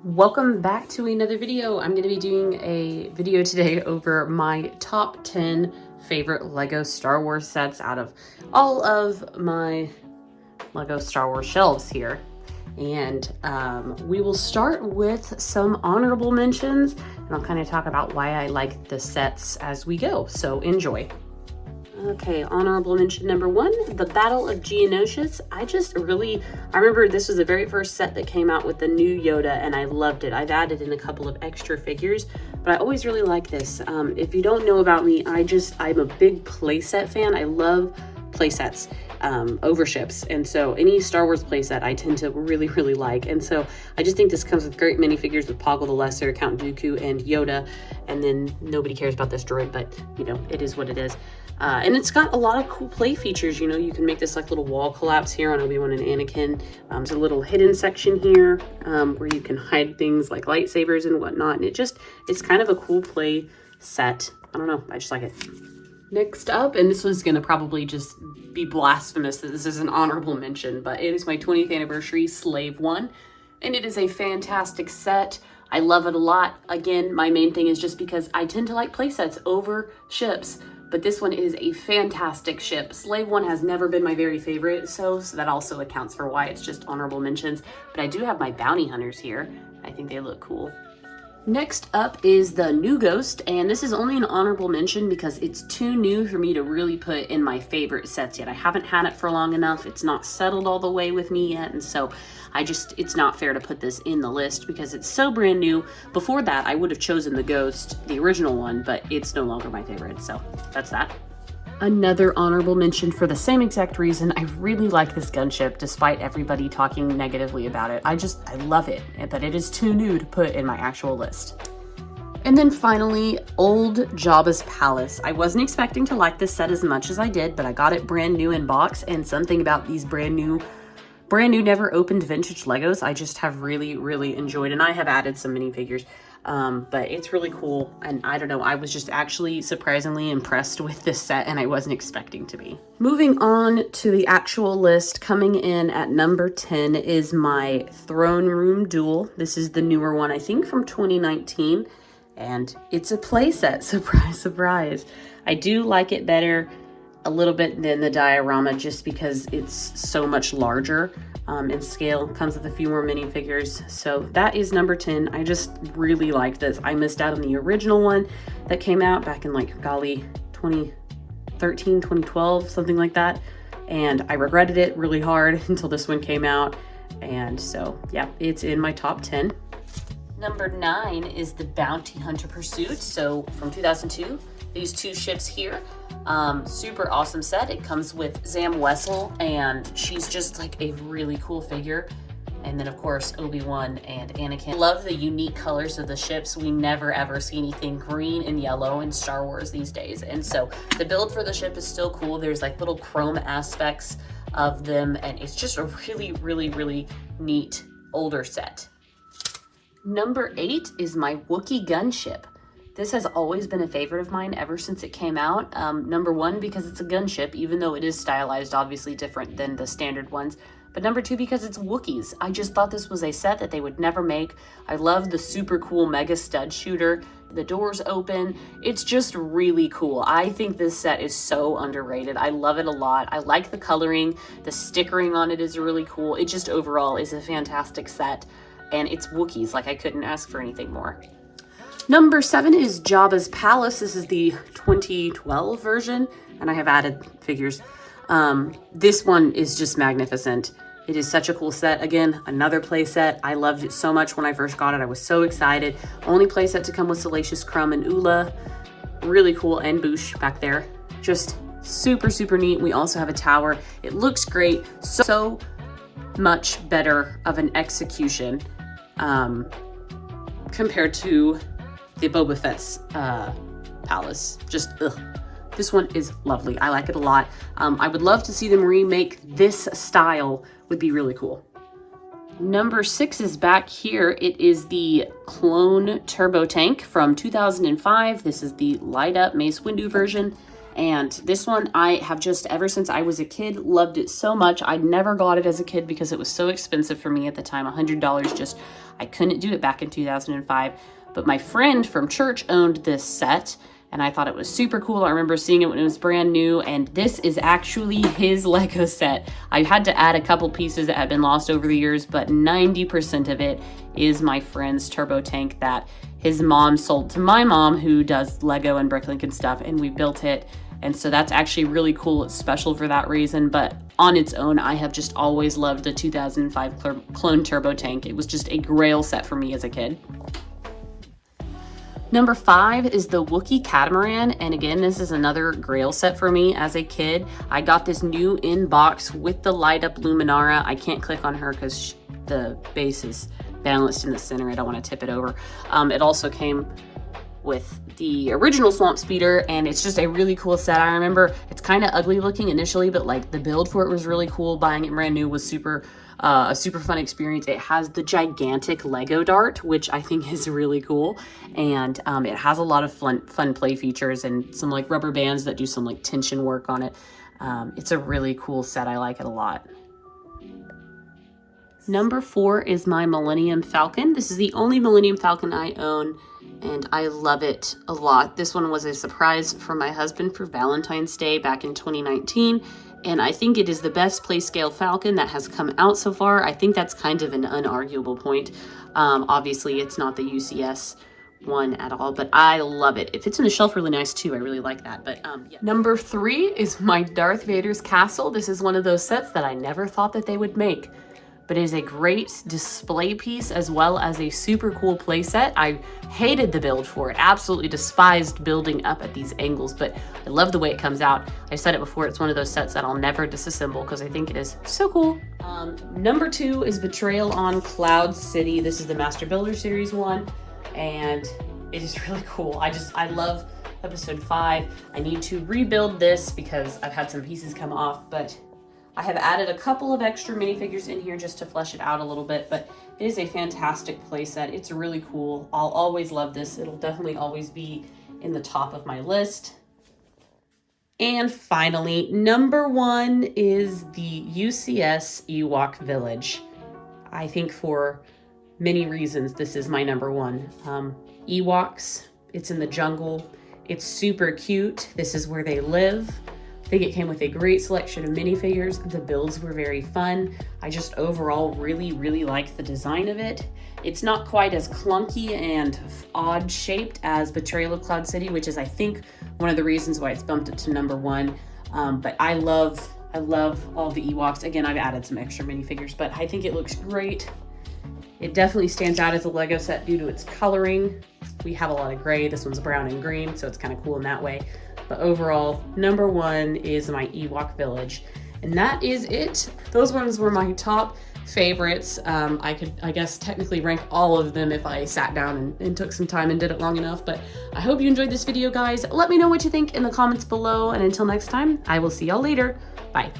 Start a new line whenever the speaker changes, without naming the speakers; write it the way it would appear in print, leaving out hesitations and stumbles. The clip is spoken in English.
Welcome back to another video. I'm going to be doing a video today over my top 10 favorite Lego Star Wars sets out of all of my Lego Star Wars shelves here. And we will start with some honorable mentions, and I'll kind of talk about why I like the sets as we go. So enjoy. Okay, honorable mention number one, the Battle of Geonosis. I remember this was the very first set that came out with the new Yoda, and I loved it. I've added in a couple of extra figures, but I always really like this. If you don't know about me, I'm a big playset fan. I love playsets over ships, and so any Star Wars playset I tend to really like. And so I just think this comes with great minifigures with Poggle the Lesser, Count Dooku, and Yoda. And then nobody cares about this droid, but you know, it is what it is. And it's got a lot of cool play features. You know, you can make this like little wall collapse here on Obi-Wan and Anakin. There's a little hidden section here where you can hide things like lightsabers and whatnot. And it's kind of a cool play set. I don't know, I just like it. Next up, and this one's gonna probably just be blasphemous that this is an honorable mention, but it is my 20th anniversary Slave One, and it is a fantastic set. I love it a lot. Again, my main thing is just because I tend to like play sets over ships, but this one is a fantastic ship. Slave One has never been my very favorite, so that also accounts for why it's just honorable mentions, but I do have my bounty hunters here. I think they look cool. Next up is the new Ghost, and this is only an honorable mention because it's too new for me to really put in my favorite sets yet. I haven't had it for long enough. It's not settled all the way with me yet, and so it's not fair to put this in the list because it's so brand new. Before that, I would have chosen the Ghost, the original one, but it's no longer my favorite, so that's that. Another honorable mention for the same exact reason. I really like this gunship despite everybody talking negatively about it. I love it, but it is too new to put in my actual list. And then finally, old Jabba's Palace. I wasn't expecting to like this set as much as I did, but I got it brand new in box, and something about these brand new never opened vintage Legos I just have really enjoyed, and I have added some minifigures. But it's really cool, and I don't know, I was just actually surprisingly impressed with this set, and I wasn't expecting to be. Moving on to the actual list, coming in at number 10 is my Throne Room Duel. This is the newer one, I think from 2019, and it's a playset, surprise. I do like it better a little bit than the diorama just because it's so much larger in scale. Comes with a few more minifigures, so that is number 10. I just really like this. I missed out on the original one that came out back in like 2013, 2012, something like that, and I regretted it really hard until this one came out, and so yeah, it's in my top 10. Number 9 is the Bounty Hunter Pursuit. So from 2002, these two ships here. Super awesome set. It comes with Zam Wessel, and she's just like a really cool figure. And then of course, Obi-Wan and Anakin. Love the unique colors of the ships. We never ever see anything green and yellow in Star Wars these days. And so the build for the ship is still cool. There's like little chrome aspects of them, and it's just a really neat older set. Number 8 is my Wookiee gunship. This has always been a favorite of mine ever since it came out. Number 1, because it's a gunship, even though it is stylized obviously different than the standard ones. But number 2, because it's Wookiees. I just thought this was a set that they would never make. I love the super cool Mega Stud Shooter. The doors open. It's just really cool. I think this set is so underrated. I love it a lot. I like the coloring. The stickering on it is really cool. It just overall is a fantastic set. And it's Wookiees. Like, I couldn't ask for anything more. Number 7 is Jabba's Palace. This is the 2012 version, and I have added figures. This one is just magnificent. It is such a cool set. Again, another play set. I loved it so much when I first got it. I was so excited. Only play set to come with Salacious Crumb and Ula. Really cool, and Boosh back there. Just super neat. We also have a tower. It looks great. So much better of an execution compared to the Boba Fett's palace. Just ugh. This one is lovely. I like it a lot. I would love to see them remake this style. Would be really cool. Number 6 is back here. It is the Clone Turbo Tank from 2005. This is the light up Mace Windu version. And this one I have just, ever since I was a kid, loved it so much. I never got it as a kid because it was so expensive for me at the time, $100 just, I couldn't do it back in 2005, but my friend from church owned this set, and I thought it was super cool. I remember seeing it when it was brand new, and this is actually his Lego set. I had to add a couple pieces that had been lost over the years, but 90% of it is my friend's turbo tank that his mom sold to my mom, who does Lego and Bricklink and stuff, and we built it. And so that's actually really cool. It's special for that reason, but on its own, I have just always loved the 2005 Clone Turbo Tank. It was just a grail set for me as a kid. Number 5 is the Wookiee Catamaran, and again, this is another grail set for me as a kid. I got this new in box with the light up Luminara. I can't click on her because the base is balanced in the center. I don't want to tip it over. It also came with the original Swamp Speeder, and it's just a really cool set. I remember it's kind of ugly looking initially, but like the build for it was really cool. Buying it brand new was a super fun experience. It has the gigantic Lego dart, which I think is really cool, and it has a lot of fun play features and some like rubber bands that do some like tension work on it. It's a really cool set. I like it a lot. Number 4 is my Millennium Falcon. This is the only Millennium Falcon I own, and I love it a lot. This one was a surprise from my husband for Valentine's Day back in 2019, and I think it is the best play scale Falcon that has come out so far. I think that's kind of an unarguable point. Obviously, it's not the UCS one at all, but I love it. It fits in the shelf really nice too. I really like that. But yeah. Number 3 is my Darth Vader's castle. This is one of those sets that I never thought that they would make, but it is a great display piece as well as a super cool play set. I hated the build for it, absolutely despised building up at these angles, but I love the way it comes out. I said it before, it's one of those sets that I'll never disassemble because I think it is so cool. Number 2 is Betrayal on Cloud City. This is the Master Builder Series one, and it is really cool. I love episode 5. I need to rebuild this because I've had some pieces come off, but I have added a couple of extra minifigures in here just to flesh it out a little bit, but it is a fantastic playset. It's really cool. I'll always love this. It'll definitely always be in the top of my list. And finally, number 1 is the UCS Ewok Village. I think for many reasons, this is my number 1. Ewoks, it's in the jungle. It's super cute. This is where they live. I think it came with a great selection of minifigures. The builds were very fun. I just overall really liked the design of it. It's not quite as clunky and odd shaped as Betrayal of Cloud City, which is I think one of the reasons why it's bumped it to number 1. But I love all the Ewoks. Again, I've added some extra minifigures, but I think it looks great. It definitely stands out as a Lego set due to its coloring. We have a lot of gray. This one's brown and green, so it's kind of cool in that way. But overall, number 1 is my Ewok Village. And that is it. Those ones were my top favorites. I could, I guess, technically rank all of them if I sat down and took some time and did it long enough. But I hope you enjoyed this video, guys. Let me know what you think in the comments below. And until next time, I will see y'all later. Bye.